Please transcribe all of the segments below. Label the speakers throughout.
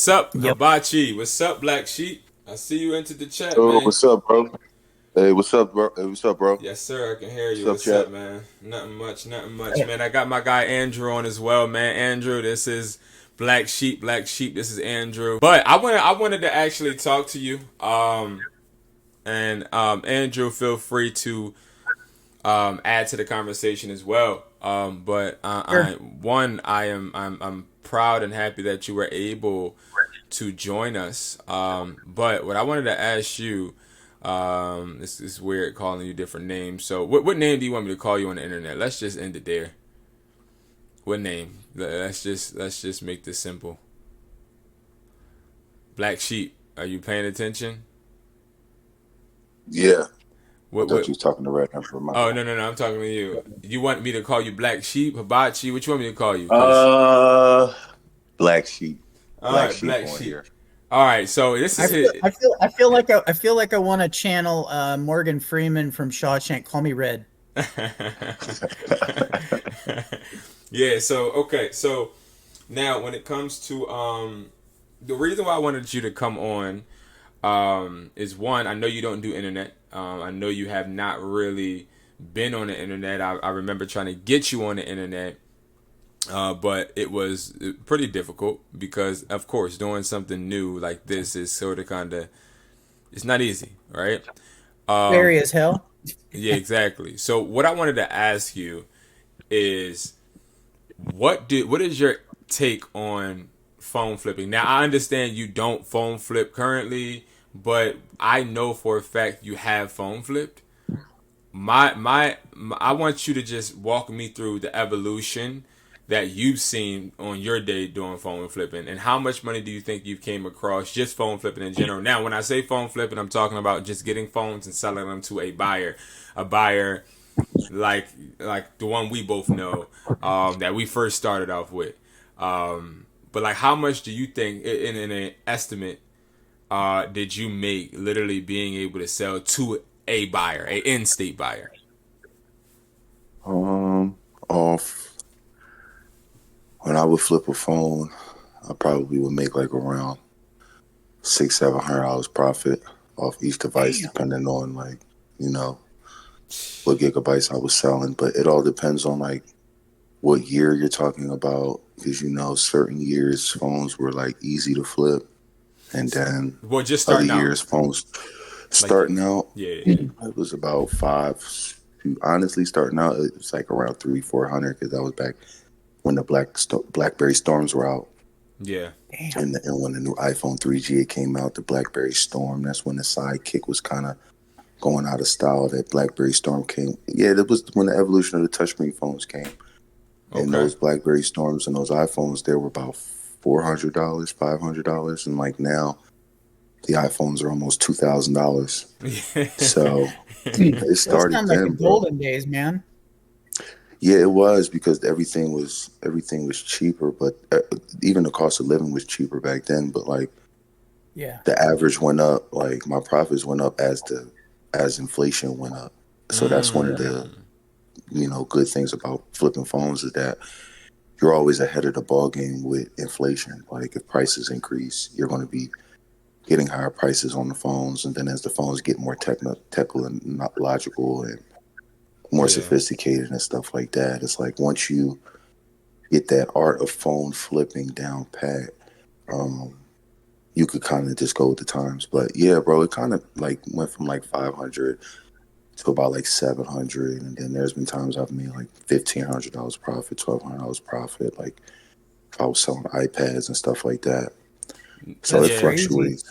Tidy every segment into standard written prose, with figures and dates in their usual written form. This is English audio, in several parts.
Speaker 1: What's up,
Speaker 2: Yep.
Speaker 1: Hibachi? What's up, Black Sheep? I see you entered the chat,
Speaker 3: Oh,
Speaker 1: man.
Speaker 3: what's up, bro? Hey, what's up, bro? Hey, what's up, bro?
Speaker 1: Yes, sir. I can hear
Speaker 3: What's
Speaker 1: you.
Speaker 3: up,
Speaker 1: What's up,
Speaker 3: chat?
Speaker 1: man? Nothing much, man. I got my guy Andrew on as well, man. Andrew, this is Black Sheep. Black Sheep. This is Andrew. But I wanted to actually talk to you. And Andrew, feel free to add to the conversation as well. But
Speaker 2: Sure.
Speaker 1: I'm proud and happy that you were able to join us. But what I wanted to ask you, this is weird calling you different names. So what name do you want me to call you on the internet? Let's just end it there. What name? Let's just make this simple. Black Sheep. Are you paying attention?
Speaker 3: Yeah, I
Speaker 1: What
Speaker 3: thought you
Speaker 1: what?
Speaker 3: was talking to Red Number. My
Speaker 1: Oh,
Speaker 3: bad.
Speaker 1: no. I'm talking to you. You want me to call you Black Sheep, Hibachi? What you want me to call you? Cause
Speaker 3: Uh, Black Sheep,
Speaker 1: all
Speaker 3: Black
Speaker 1: right,
Speaker 3: Sheep
Speaker 1: Black
Speaker 3: on
Speaker 1: Sheep.
Speaker 3: here.
Speaker 1: All right, so this
Speaker 2: I
Speaker 1: is
Speaker 2: feel
Speaker 1: it.
Speaker 2: I feel I feel like I feel like I want to channel Morgan Freeman from Shawshank. Call me Red.
Speaker 1: Yeah. So okay. So now when it comes to the reason why I wanted you to come on is one, I know you don't do internet. I know you have not really been on the internet. I remember trying to get you on the internet, but it was pretty difficult because, of course, doing something new like this is sort of kind of, it's not easy, right?
Speaker 2: Scary as hell.
Speaker 1: Yeah, exactly. So what I wanted to ask you is what is your take on phone flipping? Now I understand you don't phone flip currently, but I know for a fact you have phone flipped. I want you to just walk me through the evolution that you've seen on your day doing phone flipping, and how much money do you think you came across just phone flipping in general? Now when I say phone flipping, I'm talking about just getting phones and selling them to a buyer like the one we both know, that we first started off with. But like, how much do you think, in an estimate, did you make literally being able to sell to a buyer, a in-state buyer?
Speaker 3: Um, off when I would flip a phone, I probably would make like around $600-700 profit off each device,
Speaker 2: Damn.
Speaker 3: depending on like you know what gigabytes I was selling. But it all depends on like what year you're talking about, because certain years phones were like easy to flip, and then
Speaker 1: Well, just
Speaker 3: other
Speaker 1: starting out,
Speaker 3: years phones
Speaker 1: like,
Speaker 3: starting out
Speaker 1: yeah.
Speaker 3: it was about five. Honestly, starting out it was like around 300-400, because that was back when the BlackBerry Storms were out,
Speaker 1: Yeah.
Speaker 2: Damn.
Speaker 3: and when the new iPhone 3G came out, the BlackBerry Storm. That's when the Sidekick was kind of going out of style. That BlackBerry Storm came. Yeah, that was when the evolution of the touchscreen phones came. And
Speaker 1: Okay.
Speaker 3: those BlackBerry Storms and those iPhones, they were about $400, $500, and like now the iPhones are almost $2,000. So it
Speaker 2: Those
Speaker 3: started
Speaker 2: sound like the
Speaker 3: then, bro.
Speaker 2: golden days, man.
Speaker 3: Yeah, it was, because everything was cheaper, but even the cost of living was cheaper back then. But like
Speaker 2: Yeah.
Speaker 3: the average went up, like my profits went up as inflation went up. So that's one of the
Speaker 1: Mm,
Speaker 3: good things about flipping phones, is that you're always ahead of the ball game with inflation. Like if prices increase, you're going to be getting higher prices on the phones, and then as the phones get more technical and not logical and more
Speaker 1: yeah.
Speaker 3: sophisticated and stuff like that, it's like once you get that art of phone flipping down pat, um, you could kind of just go with the times. But yeah, bro, it kind of like went from like 500 to about like 700, and then there's been times I've made like $1,500 profit, $1,200 profit, like if I was selling iPads and stuff like that. So it
Speaker 2: That's
Speaker 1: Yeah.
Speaker 2: crazy.
Speaker 3: fluctuates.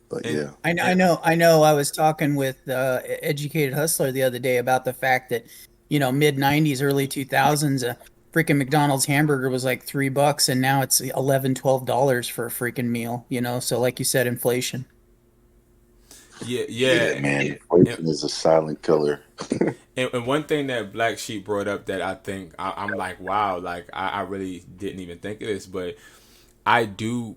Speaker 3: But
Speaker 1: And
Speaker 3: yeah.
Speaker 2: I, kn- I
Speaker 1: and
Speaker 2: know. I know. I was talking with Educated Hustler the other day about the fact that mid '90s, early 2000s, a freaking McDonald's hamburger was like $3, and now it's 11, $12 for a freaking meal. So like you said, inflation.
Speaker 1: yeah,
Speaker 3: Yeah,
Speaker 1: yeah.
Speaker 3: man.
Speaker 1: And,
Speaker 3: Inflation is a silent killer.
Speaker 1: and one thing that Black Sheep brought up that I think I'm like, wow, like I really didn't even think of this, but I do.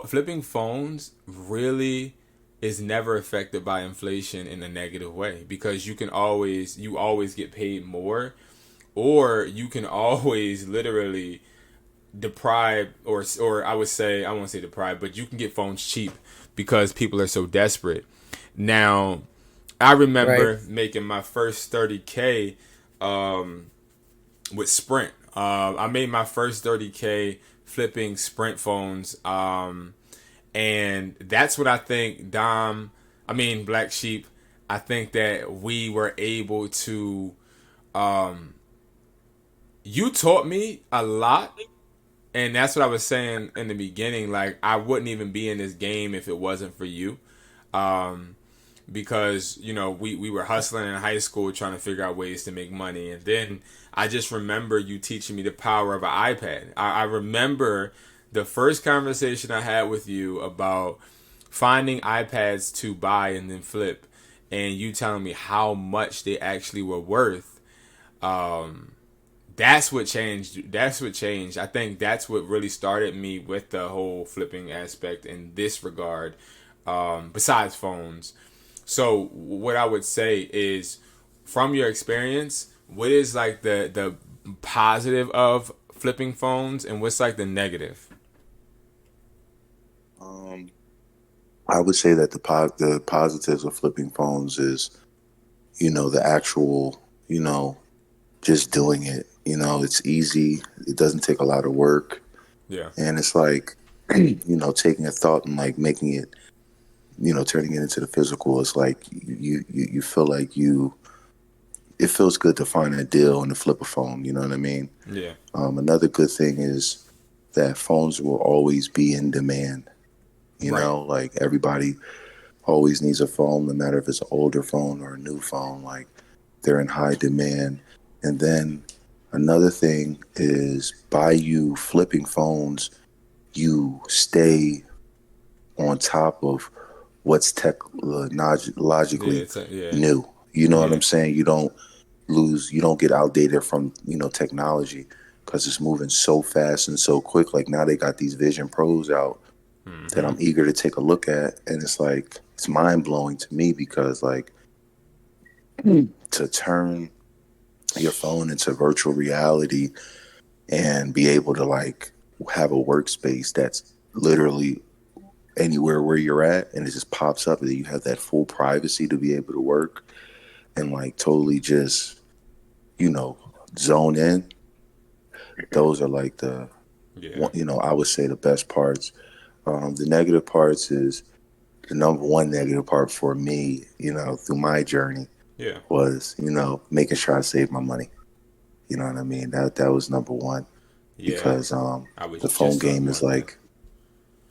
Speaker 1: Flipping phones really is never affected by inflation in a negative way, because you always get paid more, or you can always literally deprived, or I would say, I won't say deprived, but you can get phones cheap because people are so desperate. Now, I
Speaker 2: Right.
Speaker 1: remember making my first 30K with Sprint. I made my first 30K flipping Sprint phones. And that's what I think, Black Sheep, I think that we were able to, you taught me a lot. And that's what I was saying in the beginning. Like, I wouldn't even be in this game if it wasn't for you. Um, because we were hustling in high school trying to figure out ways to make money, and then I just remember you teaching me the power of an iPad. I remember the first conversation I had with you about finding iPads to buy and then flip, and you telling me how much they actually were worth. That's what changed. That's what changed. I think that's what really started me with the whole flipping aspect in this regard, besides phones. So what I would say is, from your experience, what is like the positive of flipping phones, and what's like the negative?
Speaker 3: Um, I would say that the positives of flipping phones is, the actual, just doing it. It's easy. It doesn't take a lot of work,
Speaker 1: Yeah.
Speaker 3: and it's like, taking a thought and like making it, turning it into the physical. It's like you feel like it feels good to find a deal and to flip a phone. You know what I mean?
Speaker 1: Yeah.
Speaker 3: Another good thing is that phones will always be in demand.
Speaker 1: Right.
Speaker 3: Like everybody always needs a phone, no matter if it's an older phone or a new phone. Like they're in high demand. And then another thing is, by you flipping phones, you stay on top of what's
Speaker 1: Yeah.
Speaker 3: technologically
Speaker 1: Yeah.
Speaker 3: new. You know what
Speaker 1: Yeah.
Speaker 3: I'm saying? You don't get outdated from, technology, because it's moving so fast and so quick. Like now they got these Vision Pros out that I'm eager to take a look at. And it's like, it's mind blowing to me, because like to turn your phone into virtual reality and be able to like have a workspace that's literally anywhere where you're at, and it just pops up, and you have that full privacy to be able to work and like totally just, you know, zone in. Those are like the
Speaker 1: Yeah.
Speaker 3: I would say the best parts. The negative parts is, the number one negative part for me, through my journey,
Speaker 1: Yeah.
Speaker 3: was, making sure I save my money. You know what I mean? That was number one,
Speaker 1: Yeah.
Speaker 3: because
Speaker 1: I was
Speaker 3: the phone
Speaker 1: just talking
Speaker 3: game is
Speaker 1: about that.
Speaker 3: like,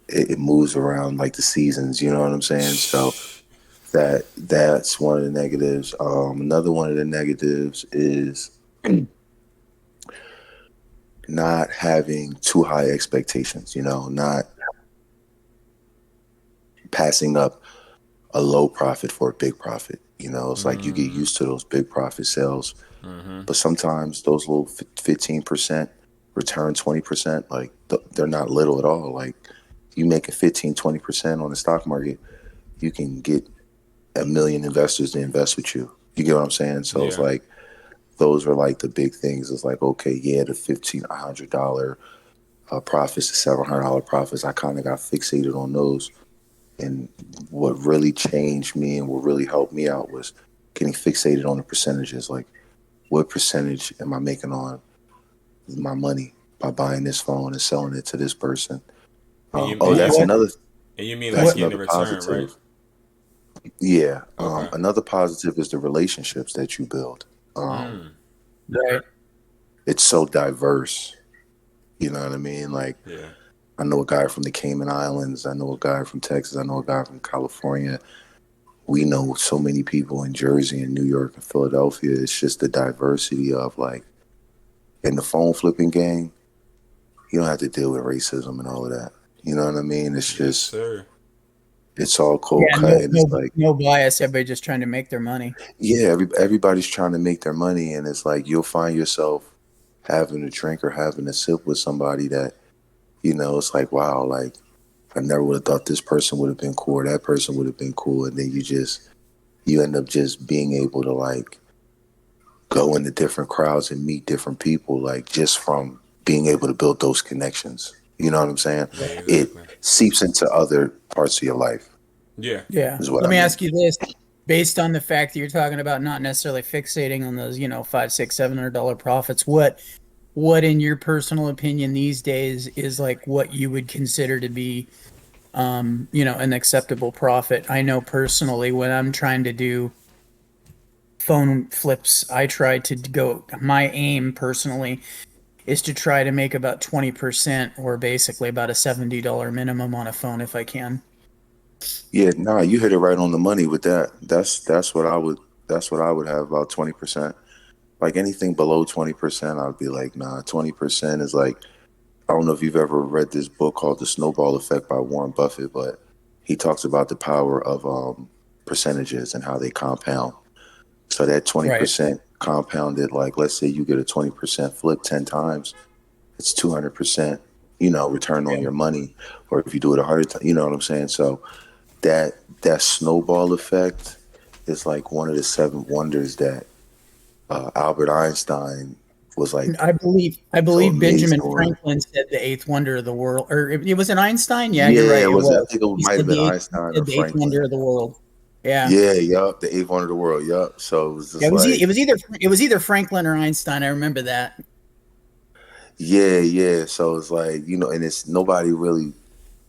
Speaker 3: it moves around like the seasons. You know what I'm saying? So that's one of the negatives. Another one of the negatives is not having too high expectations. Not passing up a low profit for a big profit. It's like you get used to those big profit sales, but sometimes those little 15% return 20%, like they're not little at all. Like you make a 15-20% on the stock market, you can get a million investors to invest with you. You get what I'm saying? So it's
Speaker 1: Yeah.
Speaker 3: like, those are like the big things. It's like, okay, yeah, the $1,500 profits, the $700 profits, I kind of got fixated on those. And what really changed me and what really helped me out was getting fixated on the percentages. Like, what percentage am I making on my money by buying this phone and selling it to this person?
Speaker 1: And you
Speaker 3: Oh,
Speaker 1: and you
Speaker 3: that's
Speaker 2: What?
Speaker 3: another
Speaker 1: and you mean like
Speaker 3: that's
Speaker 2: What?
Speaker 1: getting a
Speaker 3: another
Speaker 1: return, right?
Speaker 3: positive. Yeah.
Speaker 1: Okay.
Speaker 3: Another positive is the relationships that you build.
Speaker 1: Mm.
Speaker 2: Right.
Speaker 3: It's so diverse. You know what I mean? Like,
Speaker 1: Yeah.
Speaker 3: I know a guy from the Cayman Islands. I know a guy from Texas. I know a guy from California. We know so many people in Jersey and New York and Philadelphia. It's just the diversity of like, in the phone flipping game, you don't have to deal with racism and all of that. You know what I mean? It's
Speaker 1: Yes,
Speaker 3: just,
Speaker 1: sir.
Speaker 3: it's all cold
Speaker 2: Yeah.
Speaker 3: cut,
Speaker 2: No.
Speaker 3: and it's
Speaker 2: No.
Speaker 3: like,
Speaker 2: No bias. Everybody just trying to make their money.
Speaker 3: yeah, everybody's trying to make their money, and it's like you'll find yourself having a drink or having a sip with somebody that, it's like, wow, like I never would have thought this person would have been cool, or that person would have been cool, and then you end up just being able to like go into different crowds and meet different people, like just from being able to build those connections. You know what I'm saying?
Speaker 1: Yeah,
Speaker 3: It
Speaker 1: exactly.
Speaker 3: seeps into other parts of your life,
Speaker 1: Yeah.
Speaker 2: Yeah.
Speaker 3: is what
Speaker 2: Let
Speaker 3: I
Speaker 2: me
Speaker 3: mean.
Speaker 2: ask you this. Based on the fact that you're talking about not necessarily fixating on those, $5, $6, $700 profits, what in your personal opinion these days is like what you would consider to be an acceptable profit? I know personally when I'm trying to do phone flips, I try to go, my aim personally is to try to make about 20% or basically about a $70 minimum on a phone if I can.
Speaker 3: Yeah, nah, you hit it right on the money with that. That's what I would have, about 20%. Like anything below 20%, I'd be like, nah, 20% is like, I don't know if you've ever read this book called The Snowball Effect by Warren Buffett, but he talks about the power of percentages and how they compound. So that
Speaker 2: Right.
Speaker 3: 20% compounded, like let's say you get a 20% flip 10 times, it's 200%, return on
Speaker 2: Yeah.
Speaker 3: your money. Or if you do it 100 times, you know what I'm saying? So that snowball effect is like one of the seven wonders that Albert Einstein was like so
Speaker 2: I believe
Speaker 3: amazed
Speaker 2: Benjamin
Speaker 3: on.
Speaker 2: Franklin said the eighth wonder of the world, or it was an Einstein. Yeah, you're
Speaker 3: Yeah,
Speaker 2: right.
Speaker 3: it
Speaker 2: It
Speaker 3: was. I
Speaker 2: was.
Speaker 3: think it
Speaker 2: He
Speaker 3: might have
Speaker 2: said
Speaker 3: been
Speaker 2: he
Speaker 3: Einstein or
Speaker 2: said the eighth
Speaker 3: Franklin.
Speaker 2: wonder of the world. Yeah.
Speaker 3: Yeah, yup, the eighth wonder of the world. Yup. So it was
Speaker 2: Yeah,
Speaker 3: just like,
Speaker 2: it was either Franklin or Einstein. I remember that.
Speaker 3: yeah, yeah. So it's like, and it's nobody really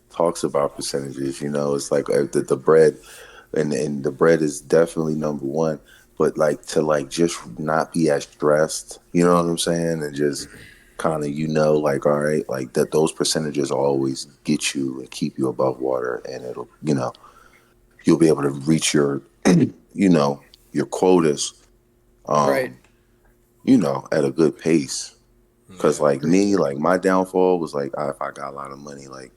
Speaker 3: talks about percentages. It's like the bread, and the bread is definitely number one. But like to like just not be as stressed, you know what I'm saying, and just kind of like, all right, like that those percentages always get you and keep you above water, and it'll you'll be able to reach your your quotas,
Speaker 2: Right.
Speaker 3: um, at a good pace. Cause
Speaker 1: Yeah.
Speaker 3: like me, like my downfall was like if I got a lot of money, like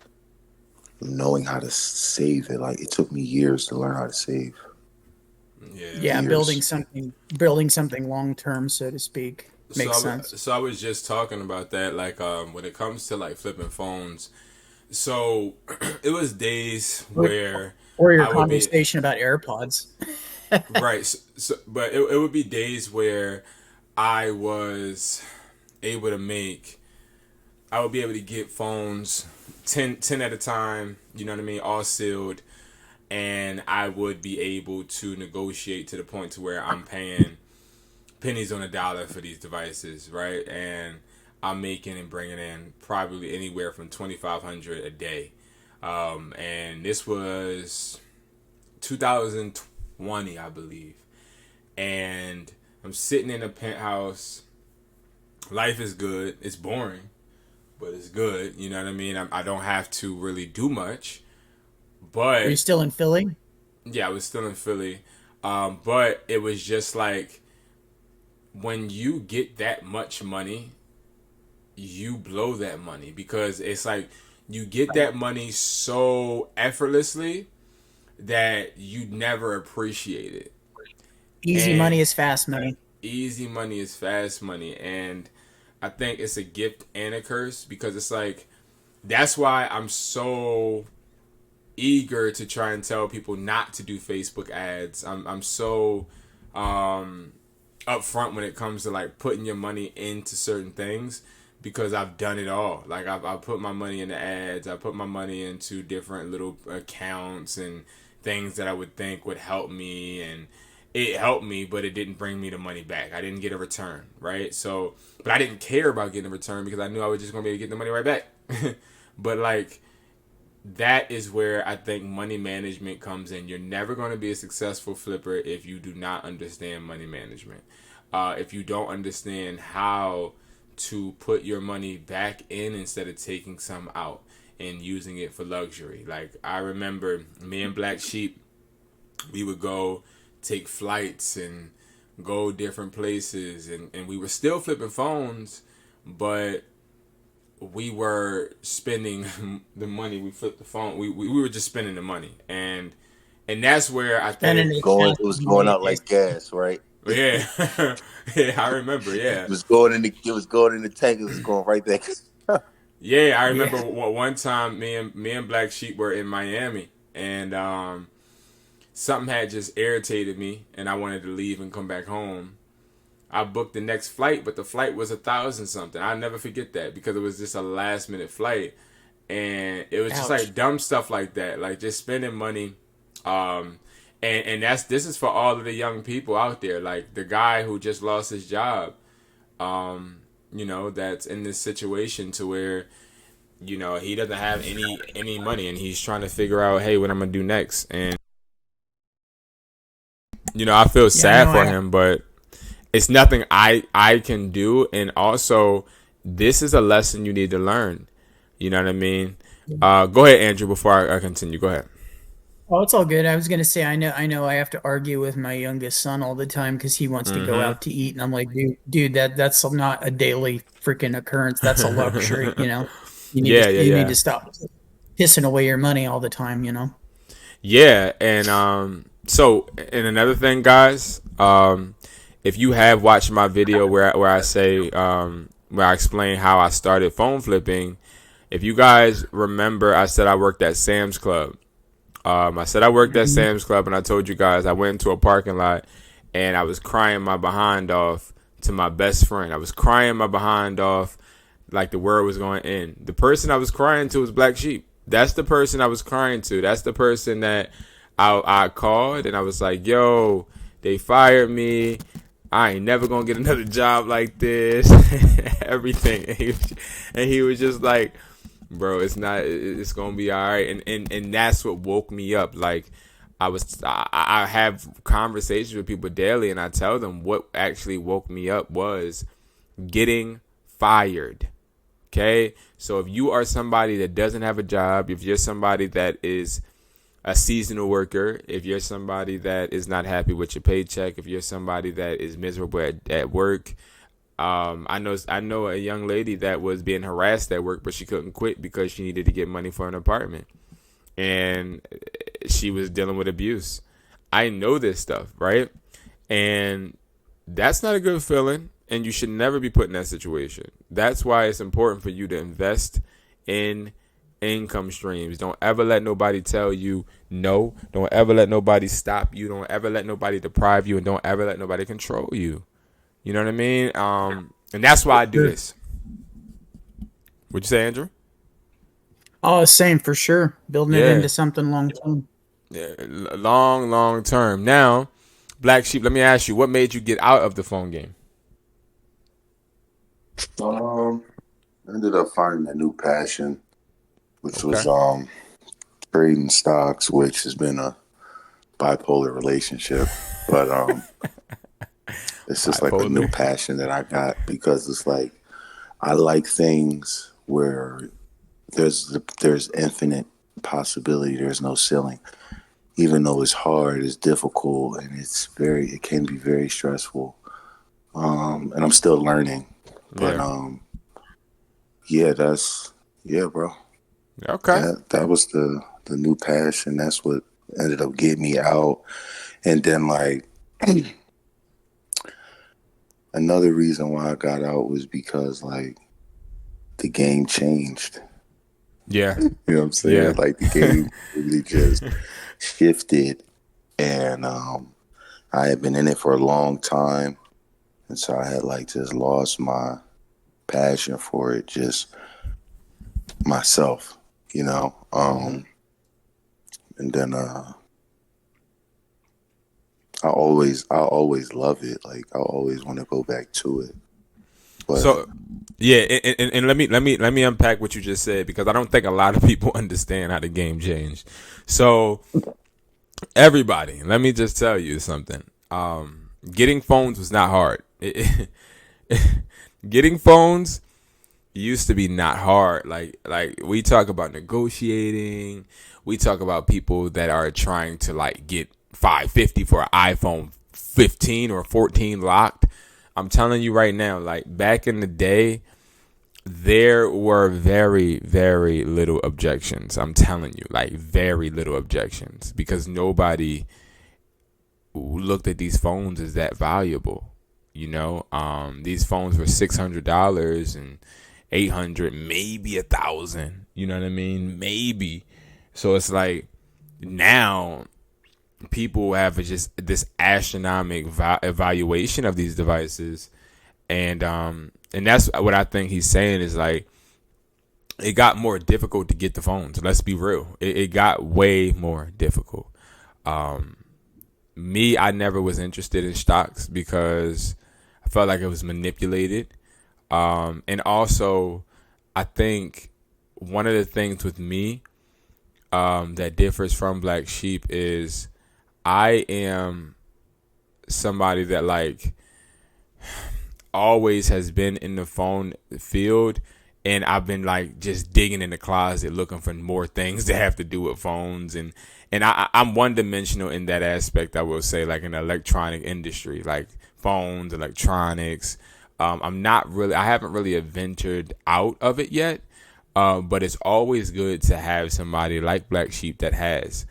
Speaker 3: knowing how to save it. Like it took me years to learn how to save.
Speaker 1: Yeah.
Speaker 2: Yeah,
Speaker 3: Years.
Speaker 2: building something long term, so to speak,
Speaker 1: So
Speaker 2: makes sense.
Speaker 1: I was just talking about that, like when it comes to like flipping phones. So it was days
Speaker 2: Or,
Speaker 1: where
Speaker 2: or your
Speaker 1: I would be
Speaker 2: conversation about AirPods.
Speaker 1: right. But it would be days where I was able to make. I would be able to get phones 10 at a time. You know what I mean, all sealed, and I would be able to negotiate to the point to where I'm paying pennies on a dollar for these devices, right? And I'm making and bringing in probably anywhere from 2,500 a day. And this was 2020, I believe. And I'm sitting in a penthouse. Life is good. It's boring, but it's good. You know what I mean? I don't have to really do much.
Speaker 2: Are you
Speaker 1: But
Speaker 2: still in Philly?
Speaker 1: yeah, I was still in Philly. But it was just like when you get that much money, you blow that money because it's like you get that money so effortlessly that you never appreciate it.
Speaker 2: Easy
Speaker 1: And
Speaker 2: money is fast money.
Speaker 1: easy money is fast money. And I think it's a gift and a curse because it's like that's why I'm so eager to try and tell people not to do Facebook ads. I'm so upfront when it comes to like putting your money into certain things because I've done it all. Like I've put my money into ads. I put my money into different little accounts and things that I would think would help me, and it helped me, but it didn't bring me the money back. I didn't get a return, right? So, but I didn't care about getting a return because I knew I was just gonna be able to get the money right back. But like that is where I think money management comes in. You're never going to be a successful flipper if you do not understand money management. If you don't understand how to put your money back in instead of taking some out and using it for luxury. Like I remember me and Black Sheep, we would go take flights and go different places, and we were still flipping phones, but we were spending the money. We flipped the phone. We were just spending the money, and that's where I
Speaker 2: Spending
Speaker 1: think,
Speaker 2: it
Speaker 3: It
Speaker 2: fast
Speaker 3: was
Speaker 2: money,
Speaker 3: going out like
Speaker 2: basically.
Speaker 3: gas, right?
Speaker 1: yeah, yeah, I remember, yeah,
Speaker 3: It was going in the tank. It was going right back.
Speaker 1: yeah, I
Speaker 2: Yeah.
Speaker 1: remember one time me and Black Sheep were in Miami, and something had just irritated me, and I wanted to leave and come back home, I booked the next flight, but the flight was 1,000 something. I'll never forget that because it was just a last minute flight, and it was just
Speaker 2: Ouch.
Speaker 1: like dumb stuff like that, like just spending money. Um, and this is for all of the young people out there, like the guy who just lost his job. That's in this situation to where he doesn't have any money, and he's trying to figure out, hey, what I'm gonna do next. And I feel
Speaker 2: Yeah, I
Speaker 1: sad
Speaker 2: know.
Speaker 1: for him, but it's nothing I can do. And also, this is a lesson you need to learn. You know what I mean? Go ahead, Andrew. Before I continue, go ahead.
Speaker 2: Oh, it's all good. I was gonna say, I know, I have to argue with my youngest son all the time because he wants to go
Speaker 1: Mm-hmm.
Speaker 2: out to eat, and I'm like, dude, that's not a daily freaking occurrence. That's a luxury, you know. You need to,
Speaker 1: Yeah, yeah,
Speaker 2: you need
Speaker 1: yeah.
Speaker 2: to stop pissing away your money all the time, you know.
Speaker 1: Yeah, and and another thing, guys, if you have watched my video where I say where I explain how I started phone flipping, if you guys remember, I said I worked at Sam's Club. I said I worked at
Speaker 2: Mhm.
Speaker 1: Sam's Club, and I told you guys I went into a parking lot and I was crying my behind off to my best friend. I was crying my behind off like the world was going to end. The person I was crying to was Black Sheep. That's the person I was crying to. That's the person that I called and I was like, yo, they fired me. I ain't never gonna get another job like this. Everything. And he was just like, bro, it's gonna be all right. And that's what woke me up. Like I have conversations with people daily, and I tell them what actually woke me up was getting fired. Okay, so if you are somebody that doesn't have a job, if you're somebody that is a seasonal worker, if you're somebody that is not happy with your paycheck, if you're somebody that is miserable at work, I know a young lady that was being harassed at work, but she couldn't quit because she needed to get money for an apartment, and she was dealing with abuse. I know this stuff, right? And that's not a good feeling, and you should never be put in that situation. That's why it's important for you to invest in income streams. Don't ever let nobody tell you no. Don't ever let nobody stop you. Don't ever let nobody deprive you, and don't ever let nobody control you. You know what I mean? And that's why I do
Speaker 2: Sure.
Speaker 1: this. Would you say, Andrew?
Speaker 2: Oh, same for sure. Building it
Speaker 1: Yeah.
Speaker 2: into something long term.
Speaker 1: Yeah. Long, long term. Now, Black Sheep, let me ask you, what made you get out of the phone game?
Speaker 3: Um, Ended up finding a new passion, which was
Speaker 1: Okay.
Speaker 3: trading stocks, which has been a bipolar relationship. But it's just like a new
Speaker 1: Bipolar.
Speaker 3: passion that I got because it's like I like things where there's infinite possibility. There's no ceiling. Even though it's hard, it's difficult, and it can be very stressful. And I'm still learning. But
Speaker 1: Yeah.
Speaker 3: yeah, yeah, bro.
Speaker 1: Okay.
Speaker 3: That was the new passion. That's what ended up getting me out. And then like another reason why I got out was because like the game changed.
Speaker 1: Yeah.
Speaker 3: You know what I'm saying?
Speaker 1: Yeah.
Speaker 3: Like the game really just shifted, and I had been in it for a long time, and so I had like just lost my passion for it, just myself, you know.
Speaker 1: Hmm.
Speaker 3: And then I always love it. Like I always want to go back to it. But
Speaker 1: So, yeah, and let me unpack what you just said because I don't think a lot of people understand how the game changed. So, everybody, let me just tell you something. Getting phones was not hard. Getting phones used to be not hard. Like we talk about negotiating. We talk about people that are trying to like get 550 for an iPhone 15 or 14 locked. I'm telling you right now, like back in the day, there were very, very little objections. I'm telling you, like very little objections because nobody looked at these phones as that valuable. These phones were $600 and 800, maybe 1,000. You know what I mean? Maybe. So it's like now people have just this astronomical evaluation of these devices, and that's what I think he's saying is like it got more difficult to get the phones. Let's be real, it got way more difficult. I never was interested in stocks because I felt like it was manipulated, and also I think one of the things with me that differs from Black Sheep is I am somebody that like always has been in the phone field, and I've been like just digging in the closet looking for more things that have to do with phones, and I'm one dimensional in that aspect. I will say, like in the electronic industry, like phones, electronics. I haven't really ventured out of it yet, but it's always good to have somebody like Black Sheep that has.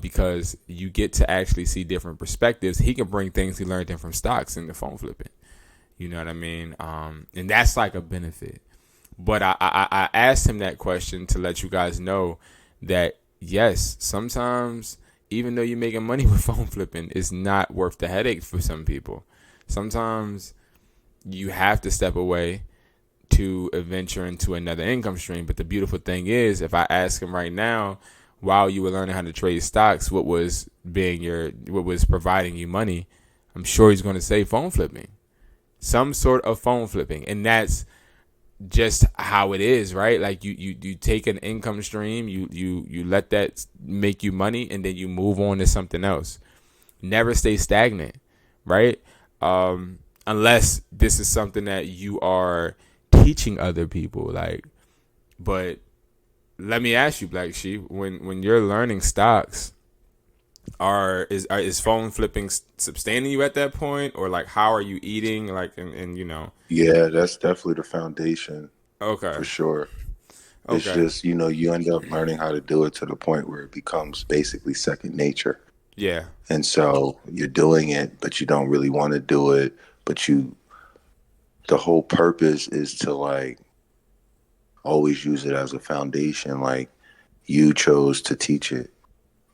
Speaker 1: Because you get to actually see different perspectives. He can bring things he learned in from stocks into phone flipping. You know what I mean? And that's like a benefit. But I asked him that question to let you guys know that, yes, sometimes even though you're making money with phone flipping, it's not worth the headache for some people. Sometimes you have to step away to venture into another income stream. But the beautiful thing is, if I ask him right now, while you were learning how to trade stocks, what was providing you money, I'm sure he's going to say phone flipping, some sort of phone flipping. And that's just how it is, right? Like you take an income stream, you let that make you money, and then you move on to something else. Never stay stagnant, right? Unless this is something that you are teaching other people, like, but let me ask you, Black Sheep, when you're learning stocks, is phone flipping sustaining you at that point, or like how are you eating, like, and you know?
Speaker 3: Yeah, that's definitely the foundation.
Speaker 1: Okay.
Speaker 3: For sure. It's just, you end up learning how to do it to the point where it becomes basically second nature.
Speaker 1: Yeah.
Speaker 3: And so you're doing it, but you don't really want to do it. But the whole purpose is to like always use it as a foundation. Like you chose to teach it.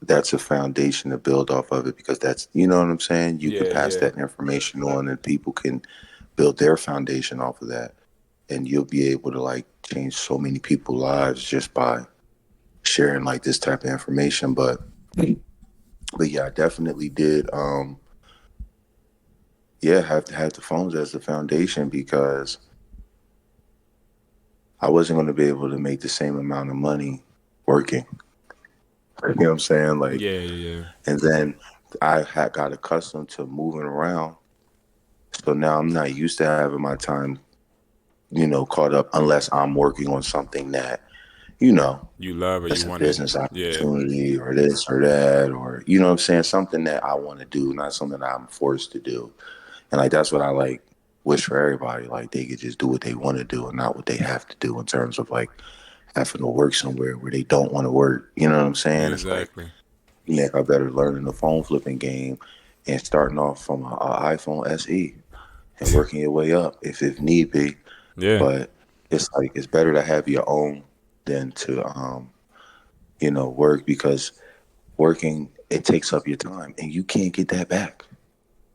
Speaker 3: That's a foundation to build off of it, because that's, you know what I'm saying? You can pass that information on and people can build their foundation off of that. And you'll be able to like change so many people's lives just by sharing like this type of information. But yeah, I definitely did. Have to have the phones as the foundation, because I wasn't going to be able to make the same amount of money working. You know what I'm saying? Like,
Speaker 1: Yeah.
Speaker 3: And then I had got accustomed to moving around. So now I'm not used to having my time, caught up, unless I'm working on something that,
Speaker 1: you love, or
Speaker 3: it's
Speaker 1: you
Speaker 3: a
Speaker 1: want
Speaker 3: business opportunity, or this or that, or, you know what I'm saying? Something that I want to do, not something that I'm forced to do. And like, that's what I like wish for everybody. Like they could just do what they want to do and not what they have to do, in terms of like having to work somewhere where they don't want to work. You know what I'm saying?
Speaker 1: Exactly.
Speaker 3: It's like, I better learn the phone flipping game and starting off from an iPhone SE and working your way up if need be.
Speaker 1: Yeah.
Speaker 3: But it's like, it's better to have your own than to, work, because working, it takes up your time and you can't get that back.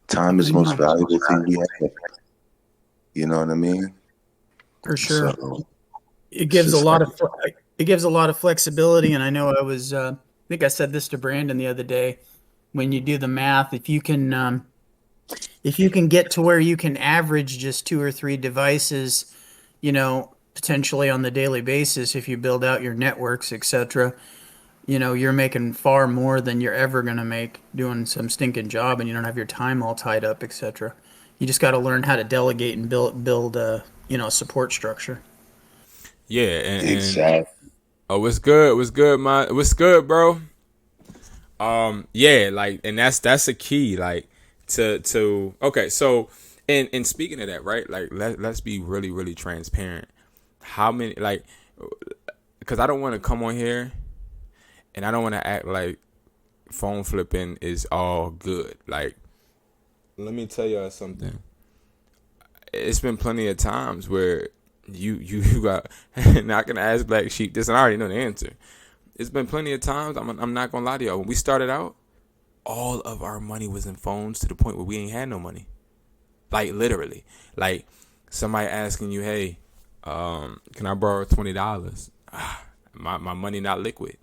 Speaker 3: Time is the most valuable thing we have. You know what I mean?
Speaker 2: For sure.
Speaker 3: So,
Speaker 2: it gives a lot of flexibility. And I know I think I said this to Brandon the other day, when you do the math, if you can get to where you can average just 2 or 3 devices, potentially on the daily basis, if you build out your networks, etc., you're making far more than you're ever going to make doing some stinking job, and you don't have your time all tied up, etc. You just got to learn how to delegate and build a support structure.
Speaker 1: Yeah, and
Speaker 3: exactly.
Speaker 1: What's good? What's good, bro? Yeah, like, and that's a key, like, to okay. So, and speaking of that, right? Like, let's be really, really transparent. How many, like, because I don't want to come on here, and I don't want to act like phone flipping is all good. Like, let me tell y'all something. It's been plenty of times where you got not gonna ask Black Sheep this, and I already know the answer. It's been plenty of times. I'm not gonna lie to y'all. When we started out, all of our money was in phones to the point where we ain't had no money. Like literally, like somebody asking you, "Hey, can I borrow $20?" My money not liquid.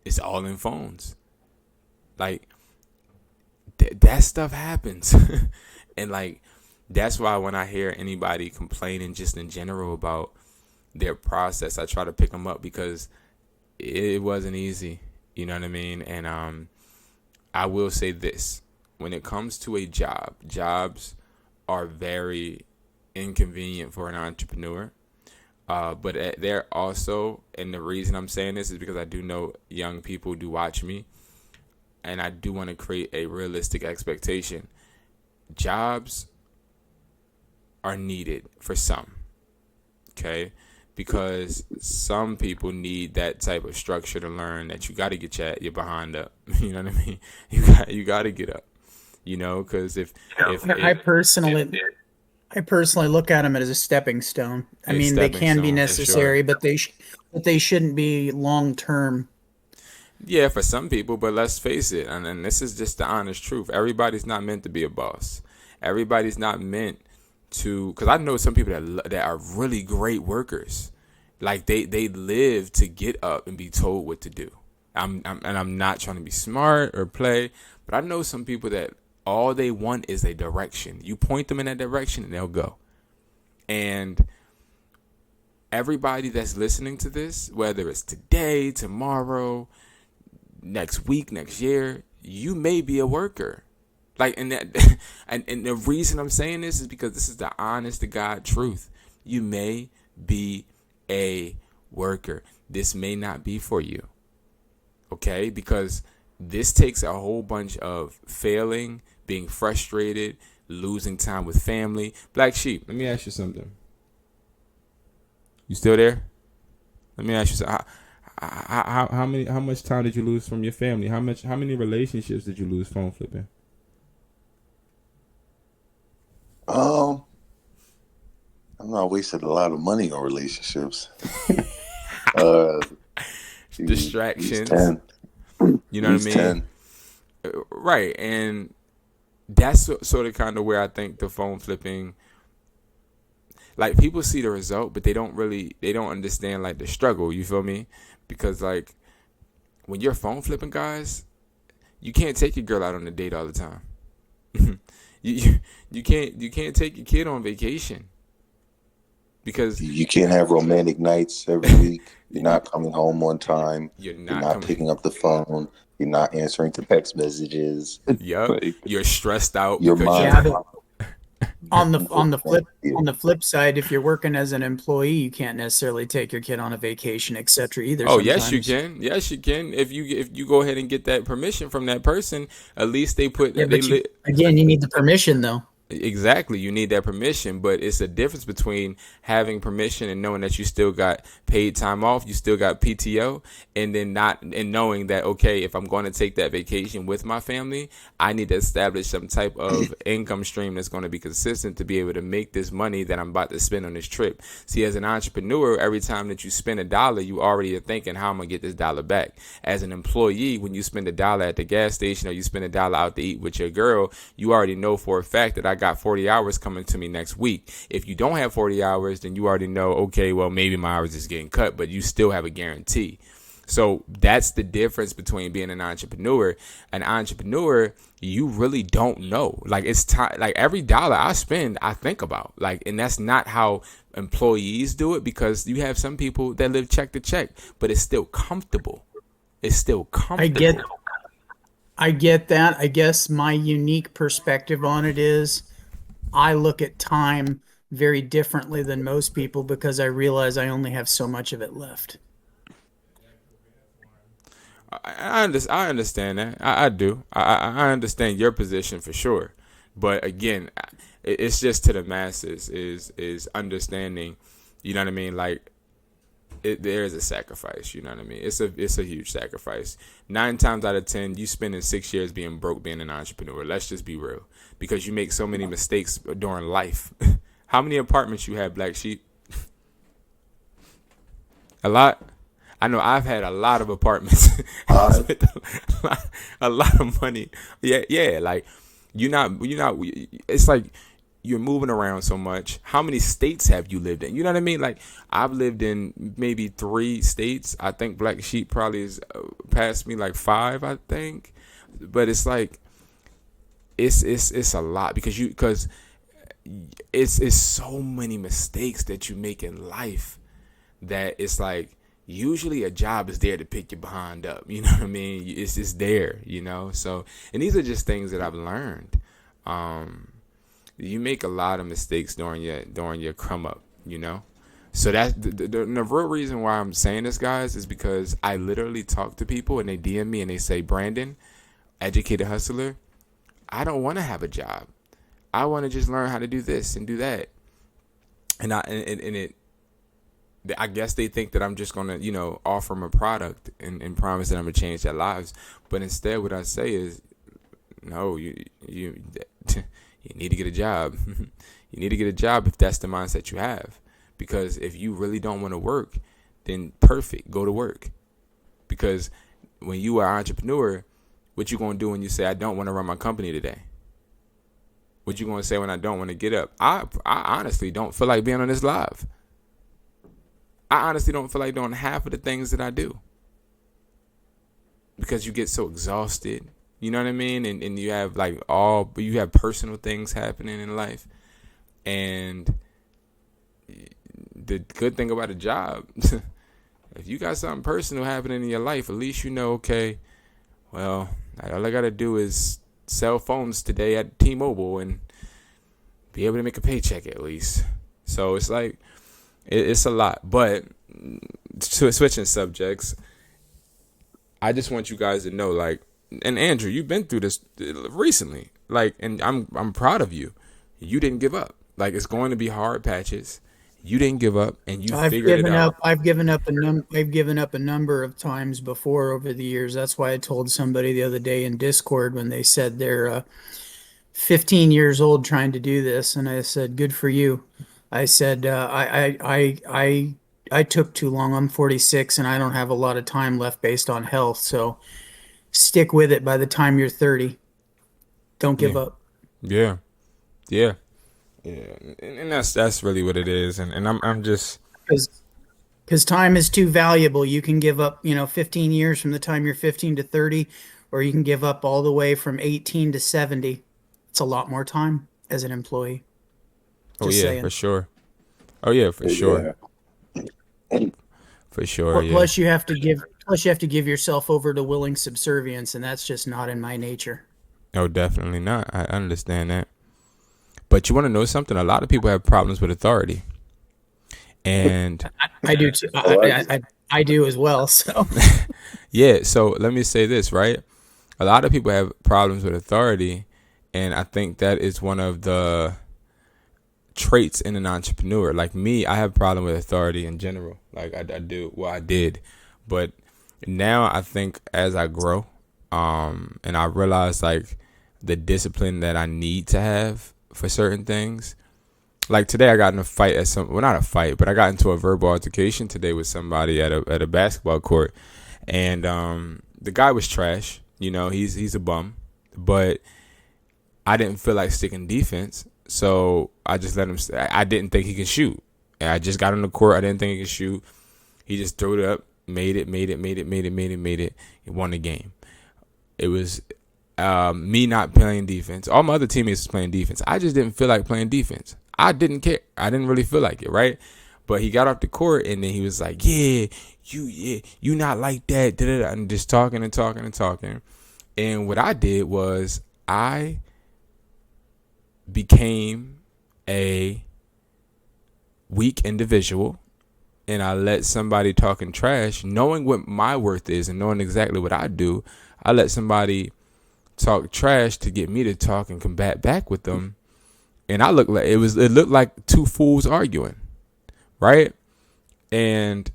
Speaker 1: It's all in phones. Like that stuff happens, and like that's why when I hear anybody complaining just in general about their process, I try to pick them up because it wasn't easy. You know what I mean? And I will say this: when it comes to a job, jobs are very inconvenient for an entrepreneur. But they're also, and the reason I'm saying this is because I do know young people do watch me, and I do want to create a realistic expectation. Jobs are needed for some, okay? Because some people need that type of structure to learn that you got to get your behind up. You know what I mean? You got to get up. You know, because if
Speaker 2: I personally look at them as a stepping stone. I
Speaker 1: a
Speaker 2: mean, they
Speaker 1: stepping
Speaker 2: can be
Speaker 1: stone for sure.
Speaker 2: necessary, but they shouldn't be long term.
Speaker 1: Yeah, for some people, but let's face it, and this is just the honest truth. Everybody's not meant to be a boss. Everybody's not meant to, because I know some people that are really great workers. Like they live to get up and be told what to do. I'm not trying to be smart or play, but I know some people that all they want is a direction. You point them in that direction and they'll go. And everybody that's listening to this, whether it's today, tomorrow, next week, next year, you may be a worker. Like, and that, and the reason I'm saying this is because this is the honest to God truth. You may be a worker. This may not be for you. Okay? Because this takes a whole bunch of failing, being frustrated, losing time with family. Black Sheep, let me ask you something. You still there? Let me ask you something. How much time did you lose from your family? How many relationships did you lose phone flipping?
Speaker 3: I don't know, I wasted a lot of money on relationships.
Speaker 1: Distractions.
Speaker 3: 10.
Speaker 1: You know what I mean?
Speaker 3: 10.
Speaker 1: Right, and that's sort of kind of where I think the phone flipping, like people see the result, but they don't understand like the struggle. You feel me? Because like when you're phone flipping, guys, you can't take your girl out on a date all the time. you can't take your kid on vacation because
Speaker 3: You can't have romantic nights every week. You're not coming home on time.
Speaker 1: you're
Speaker 3: You're
Speaker 1: not
Speaker 3: not
Speaker 1: coming.
Speaker 3: picking up the phone. You're not answering the text messages.
Speaker 1: Yup,
Speaker 3: Like,
Speaker 1: you're stressed out
Speaker 3: your
Speaker 1: because
Speaker 3: mind.
Speaker 1: you're.
Speaker 2: Yeah, but on the flip side, if you're working as an employee, you can't necessarily take your kid on a vacation, etc. either
Speaker 1: Oh yes, you
Speaker 2: sometimes.
Speaker 1: can. Yes, you can. If you go ahead and get that permission from that person, at least they put
Speaker 2: Yeah, but again, you need the permission though.
Speaker 1: Exactly, you need that permission, but it's a difference between having permission and knowing that you still got paid time off, you still got PTO, and then not and knowing that okay, if I'm going to take that vacation with my family, I need to establish some type of income stream that's going to be consistent to be able to make this money that I'm about to spend on this trip. See, as an entrepreneur, every time that you spend $1, you already are thinking how I'm gonna get this dollar back. As an employee, when you spend $1 at the gas station or you spend $1 out to eat with your girl, you already know for a fact that I got 40 hours coming to me next week. If you don't have 40 hours, then you already know, okay, well, maybe my hours is getting cut, but you still have a guarantee. So that's the difference between being an entrepreneur. An entrepreneur, you really don't know. Like it's time. Like every dollar I spend, I think about. Like, and that's not how employees do it because you have some people that live check to check, but it's still comfortable. It's still
Speaker 2: I
Speaker 1: comfortable.
Speaker 2: get I get that. I guess my unique perspective on it is I look at time very differently than most people because I realize I only have so much of it left.
Speaker 1: I understand that. I do. I understand your position for sure. But again, it's just to the masses is understanding. You know what I mean? Like there is a sacrifice. You know what I mean? It's a huge sacrifice. 9 times out of 10, you spending 6 years being broke, being an entrepreneur. Let's just be real, because you make so many mistakes during life. How many apartments you have, Black Sheep? A lot. I know I've had a lot of apartments with a lot of money. Yeah. Like you're not. It's like you're moving around so much. How many states have you lived in? You know what I mean? Like I've lived in maybe 3 states. I think Black Sheep probably is past me like 5. I think, but it's like it's a lot because it's so many mistakes that you make in life that it's like usually a job is there to pick your behind up. You know what I mean? It's just there, you know? So, and these are just things that I've learned. You make a lot of mistakes during your come up, you know? So that's the real reason why I'm saying this, guys, is because I literally talk to people and they DM me and they say, Brandon, Educated Hustler, I don't want to have a job. I want to just learn how to do this and do that. And I guess they think that I'm just going to, you know, offer them a product and promise that I'm going to change their lives. But instead, what I say is, no, you need to get a job. You need to get a job if that's the mindset you have. Because if you really don't want to work, then perfect, go to work. Because when you are an entrepreneur, what you going to do when you say, I don't want to run my company today? What you going to say when I don't want to get up? I honestly don't feel like being on this live. I honestly don't feel like doing half of the things that I do. Because you get so exhausted. You know what I mean? And you have you have personal things happening in life. And the good thing about a job, if you got something personal happening in your life, at least you know, okay, well, all I got to do is sell phones today at T-Mobile and be able to make a paycheck at least. So it's like, it's a lot. But switching subjects, I just want you guys to know, like, and Andrew, you've been through this recently, like, and I'm proud of you. You didn't give up. Like, it's going to be hard patches. You didn't give up, and you figured it out.
Speaker 2: I've given up a number of times before over the years. That's why I told somebody the other day in Discord when they said they're 15 years old trying to do this, and I said, "Good for you." I said, I took too long. I'm 46, and I don't have a lot of time left based on health. So stick with it. By the time you're 30, don't give up.
Speaker 1: Yeah. And that's really what it is. And I'm just
Speaker 2: because time is too valuable. You can give up, 15 years from the time you're 15 to 30, or you can give up all the way from 18 to 70. It's a lot more time as an employee. Just saying.
Speaker 1: For sure. Oh yeah, for sure. For sure.
Speaker 2: Plus you have to give yourself over to willing subservience, and that's just not in my nature.
Speaker 1: Oh, definitely not. I understand that. But you want to know something? A lot of people have problems with authority. And
Speaker 2: I do too. I do as well. So
Speaker 1: yeah. So let me say this, right? A lot of people have problems with authority, and I think that is one of the traits in an entrepreneur. Like me, I have a problem with authority in general. Like I do. Well, I did, but now I think as I grow, and I realize like the discipline that I need to have for certain things. Like today I got in a fight not a fight, but I got into a verbal altercation today with somebody at a basketball court. And the guy was trash. He's a bum. But I didn't feel like sticking defense. So I just let him I didn't think he could shoot. And I just got on the court. I didn't think he could shoot. He just threw it up, made it. He won the game. It was me not playing defense. All my other teammates was playing defense. I just didn't feel like playing defense. I didn't care. I didn't really feel like it, right? But he got off the court and then he was like, you not like that, da-da-da, and just talking. And what I did was I became a weak individual, and I let somebody talking trash, knowing what my worth is and knowing exactly what I do. I let somebody talk trash to get me to talk and combat back with them, and it looked like two fools arguing, right? And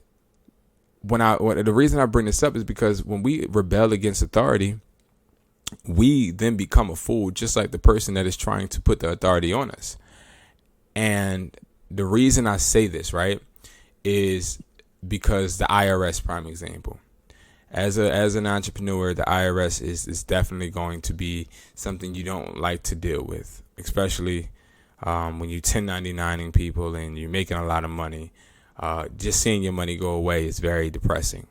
Speaker 1: the reason I bring this up is because when we rebel against authority, we then become a fool, just like the person that is trying to put the authority on us. And the reason I say this, right, is because the IRS, prime example. As an entrepreneur, the IRS is definitely going to be something you don't like to deal with, especially when you're 1099ing people and you're making a lot of money. Just seeing your money go away is very depressing.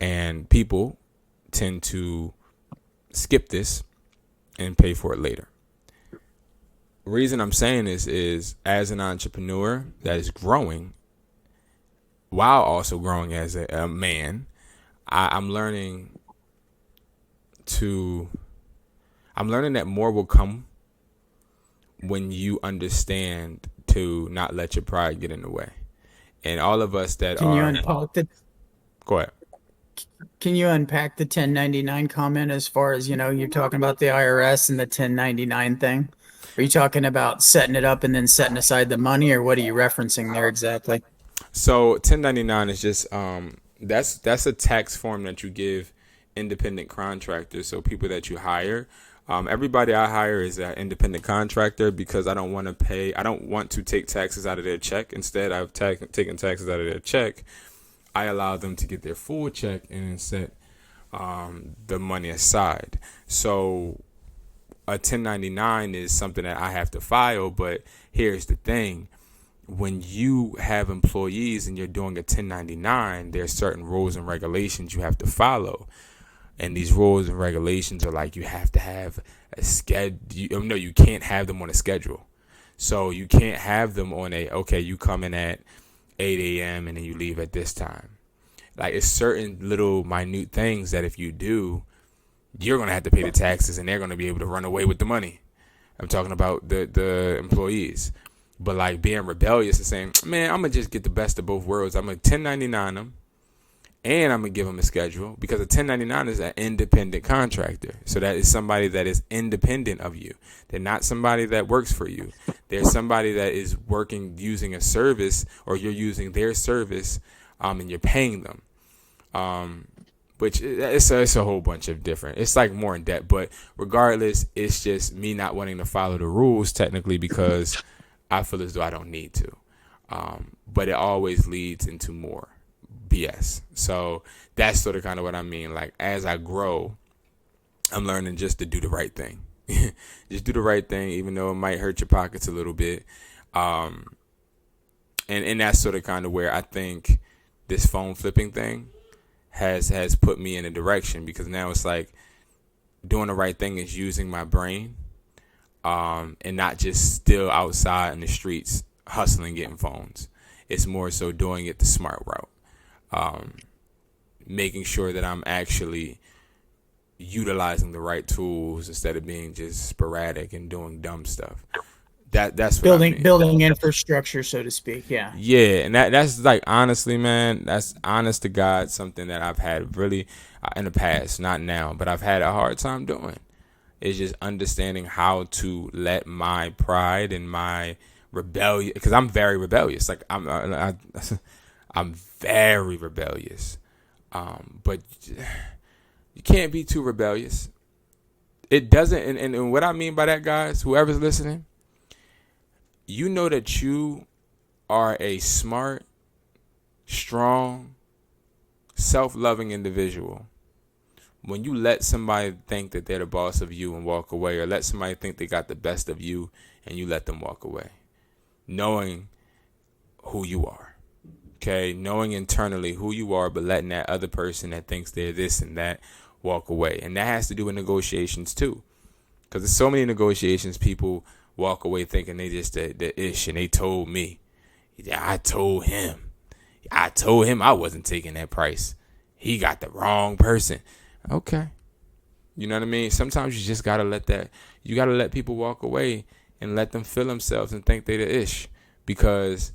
Speaker 1: And people tend to skip this and pay for it later. The reason I'm saying this is, as an entrepreneur that is growing while also growing as a man, I'm learning that more will come when you understand to not let your pride get in the way. And all of us that
Speaker 2: Can you unpack the
Speaker 1: go ahead.
Speaker 2: Can you unpack the 1099 comment as far as, you're talking about the IRS and the 1099 thing? Are you talking about setting it up and then setting aside the money, or what are you referencing there exactly?
Speaker 1: So 1099 is just that's a tax form that you give independent contractors, so people that you hire. Everybody I hire is an independent contractor because I don't want to take taxes out of their check. Instead, I've taken taxes out of their check. I allow them to get their full check and then set the money aside. So a 1099 is something that I have to file, but here's the thing. When you have employees and you're doing a 1099, there's certain rules and regulations you have to follow. And these rules and regulations are like, you have to have a schedule. No, you can't have them on a schedule. So you can't have them on you come in at 8 a.m. and then you leave at this time. Like, it's certain little minute things that if you do, you're going to have to pay the taxes and they're going to be able to run away with the money. I'm talking about the employees. But like being rebellious and saying, man, I'm going to just get the best of both worlds. I'm going to 1099 them and I'm going to give them a schedule, because a 1099 is an independent contractor. So that is somebody that is independent of you. They're not somebody that works for you. They're somebody that is working using a service, or you're using their service and you're paying them. Which it's a whole bunch of different. It's like more in depth. But regardless, it's just me not wanting to follow the rules technically because I feel as though I don't need to. But it always leads into more BS. So that's sort of kind of what I mean. Like, as I grow, I'm learning just to do the right thing. Just do the right thing, even though it might hurt your pockets a little bit. And that's sort of kind of where I think this phone flipping thing has put me in a direction, because now it's like doing the right thing is using my brain and not just still outside in the streets hustling, getting phones. It's more so doing it the smart route. Making sure that I'm actually utilizing the right tools instead of being just sporadic and doing dumb stuff. That's what
Speaker 2: building infrastructure, so to speak. Yeah.
Speaker 1: And that's like, honestly, man, that's honest to God, something that I've had really in the past, not now, but I've had a hard time doing. Is just understanding how to let my pride and my rebellion, because I'm very rebellious. Like I'm very rebellious. But you can't be too rebellious. It doesn't, and what I mean by that, guys, whoever's listening, you know that you are a smart, strong, self-loving individual when you let somebody think that they're the boss of you and walk away, or let somebody think they got the best of you and you let them walk away, knowing who you are. Okay, knowing internally who you are, but letting that other person that thinks they're this and that walk away. And that has to do with negotiations too, because there's so many negotiations people walk away thinking they just the ish, and they told me. Yeah, I told him I wasn't taking that price. He got the wrong person. Okay. You know what I mean? Sometimes you just gotta let people walk away and let them feel themselves and think they the ish, because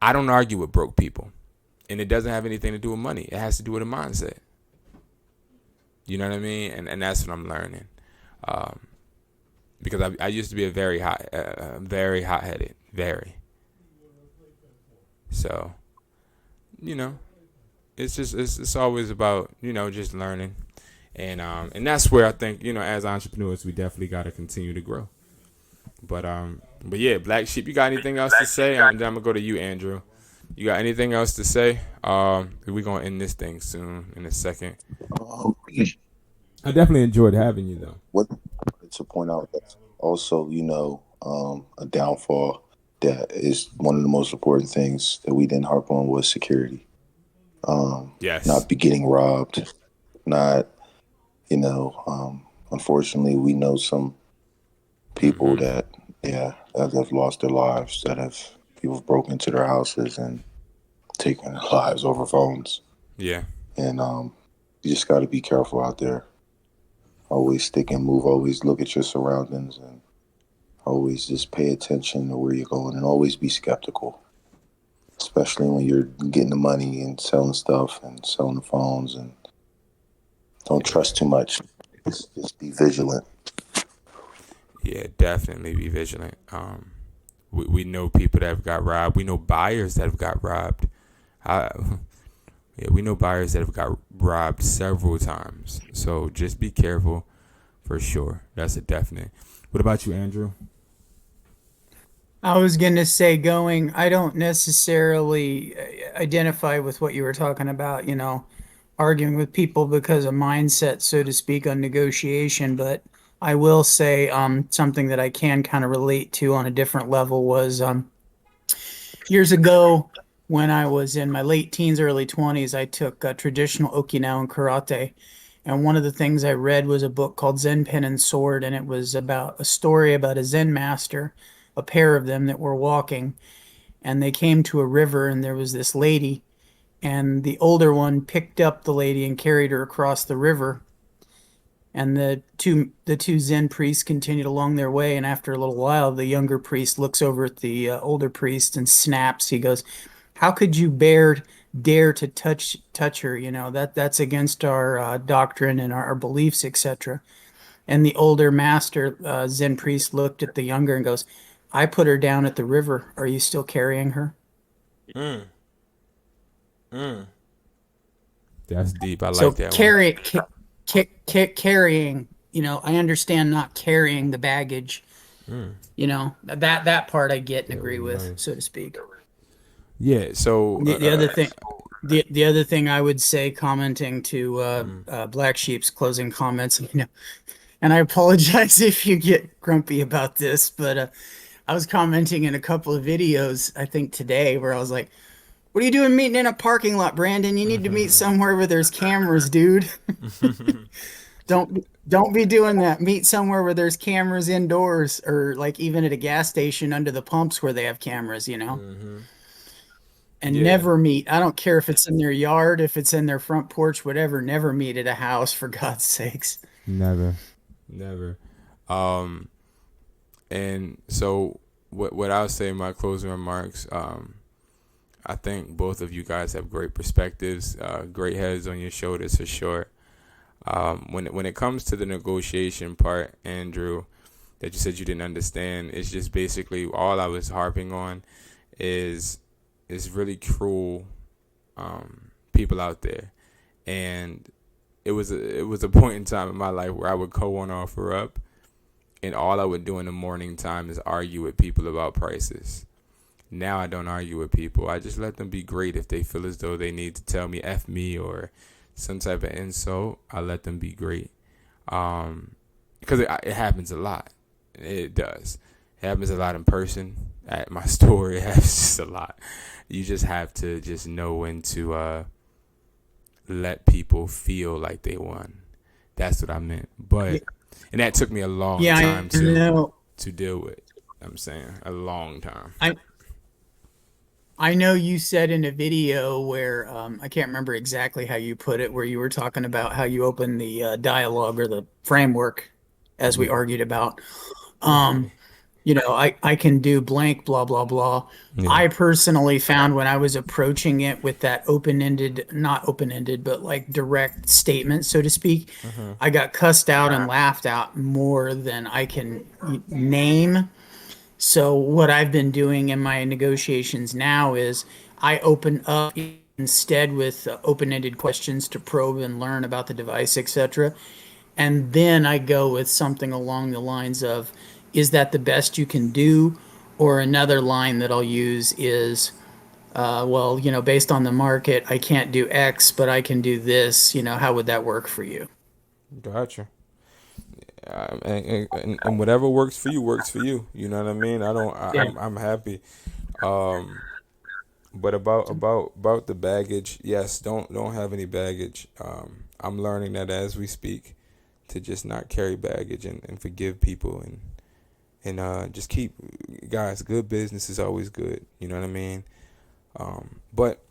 Speaker 1: I don't argue with broke people, and it doesn't have anything to do with money. It has to do with a mindset. You know what I mean? And that's what I'm learning. Because I used to be a very hot-headed, very. So, it's always about, just learning. And that's where I think, as entrepreneurs, we definitely got to continue to grow. But But yeah, Black Sheep, you got anything else to say? Then I'm gonna go to you, Andrew. You got anything else to say? We're gonna end this thing soon in a second.
Speaker 3: Um,
Speaker 1: I definitely enjoyed having you though.
Speaker 3: what to point out that's also, a downfall that is one of the most important things that we didn't harp on was security.
Speaker 1: Yes.
Speaker 3: Not be getting robbed, not, unfortunately, we know some people that, yeah, that have lost their lives, that have people have broken into their houses and taken their lives over phones.
Speaker 1: Yeah.
Speaker 3: And you just got to be careful out there. Always stick and move. Always look at your surroundings and always just pay attention to where you're going and always be skeptical, especially when you're getting the money and selling stuff and selling the phones. And don't trust too much. Just be vigilant.
Speaker 1: Yeah, definitely be vigilant. We know people that have got robbed. We know buyers that have got robbed. I, yeah, we know buyers that have got robbed several times. So just be careful for sure. That's a definite. What about you, Andrew?
Speaker 2: I was going to say I don't necessarily identify with what you were talking about, arguing with people because of mindset, so to speak, on negotiation. But I will say something that I can kind of relate to on a different level was years ago when I was in my late teens, early 20s, I took traditional Okinawan karate. And one of the things I read was a book called Zen Pen and Sword, and it was about a story about a Zen master, a pair of them that were walking, and they came to a river, and there was this lady, and the older one picked up the lady and carried her across the river. And the two Zen priests continued along their way, and after a little while, the younger priest looks over at the older priest and snaps. He goes, "How could you dare to touch her? That's against our doctrine and our beliefs, etc." And the older master Zen priest looked at the younger and goes, "I put her down at the river. Are you still carrying her?"
Speaker 1: Mm, mm. That's deep. I like
Speaker 2: So
Speaker 1: that one.
Speaker 2: carrying, I understand not carrying the baggage. That part I get and agree with,
Speaker 1: Nice.
Speaker 2: so to speak.
Speaker 1: Yeah. So.
Speaker 2: The other thing, the other thing I would say, commenting to Black Sheep's closing comments, and I apologize if you get grumpy about this, but I was commenting in a couple of videos, I think today, where I was like, "What are you doing meeting in a parking lot, Brandon? You need to meet somewhere where there's cameras, dude. Don't be doing that. Meet somewhere where there's cameras indoors, or like even at a gas station under the pumps where they have cameras. And
Speaker 1: Yeah.
Speaker 2: never meet. I don't care if it's in their yard, if it's in their front porch, whatever. Never meet at a house, for God's sakes."
Speaker 1: Never. Never. Um. And so, what I'll say in my closing remarks. I think both of you guys have great perspectives, great heads on your shoulders for sure. When it comes to the negotiation part, Andrew, that you said you didn't understand, it's just basically all I was harping on is really cruel people out there, and it was a point in time in my life where I would go on offer up, and all I would do in the morning time is argue with people about prices. Now I don't argue with people. I just let them be great. If they feel as though they need to tell me F me or some type of insult, I let them be great. Because it happens a lot. It does. It happens a lot in person. At my store, it happens just a lot. You just have to just know when to let people feel like they won. That's what I meant. And that took me a long
Speaker 2: Yeah,
Speaker 1: time
Speaker 2: I know.
Speaker 1: to deal with. I'm saying a long time.
Speaker 2: I I know you said in a video where I can't remember exactly how you put it, where you were talking about how you open the dialogue or the framework, as we
Speaker 1: Yeah.
Speaker 2: argued about. Um, I can do blank, blah, blah, blah.
Speaker 1: Yeah.
Speaker 2: I personally found when I was approaching it with that open-ended, not open-ended, but like direct statement, so to speak, I got cussed out and laughed out more than I can name. So what I've been doing in my negotiations now is I open up instead with open-ended questions to probe and learn about the device, etc. And then I go with something along the lines of, is that the best you can do? Or another line that I'll use is, well, based on the market, I can't do X, but I can do this. How would that work for you?
Speaker 1: Gotcha. And whatever works for you works for you. You know what I mean? I don't.
Speaker 2: Yeah.
Speaker 1: I'm happy. Um, but about the baggage, yes. Don't have any baggage. I'm learning that as we speak, to just not carry baggage and forgive people and just keep, guys. Good business is always good. You know what I mean? But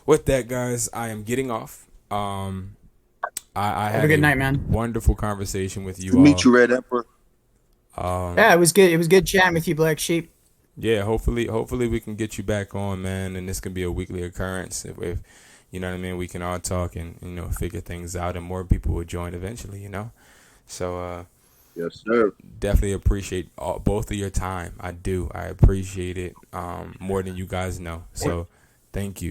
Speaker 1: with that, guys, I am getting off. I
Speaker 2: Have a
Speaker 1: had
Speaker 2: good
Speaker 1: a
Speaker 2: night, man.
Speaker 1: wonderful conversation with
Speaker 3: To
Speaker 1: you
Speaker 3: meet
Speaker 1: all.
Speaker 3: you, Red Emperor.
Speaker 2: Yeah, it was good. It was good chatting with you, Black Sheep.
Speaker 1: Yeah, hopefully we can get you back on, man, and this can be a weekly occurrence. If you know what I mean, we can all talk and figure things out, and more people will join eventually. So
Speaker 3: Yes, sir.
Speaker 1: definitely appreciate both of your time. I do. I appreciate it more than you guys know. So thank you.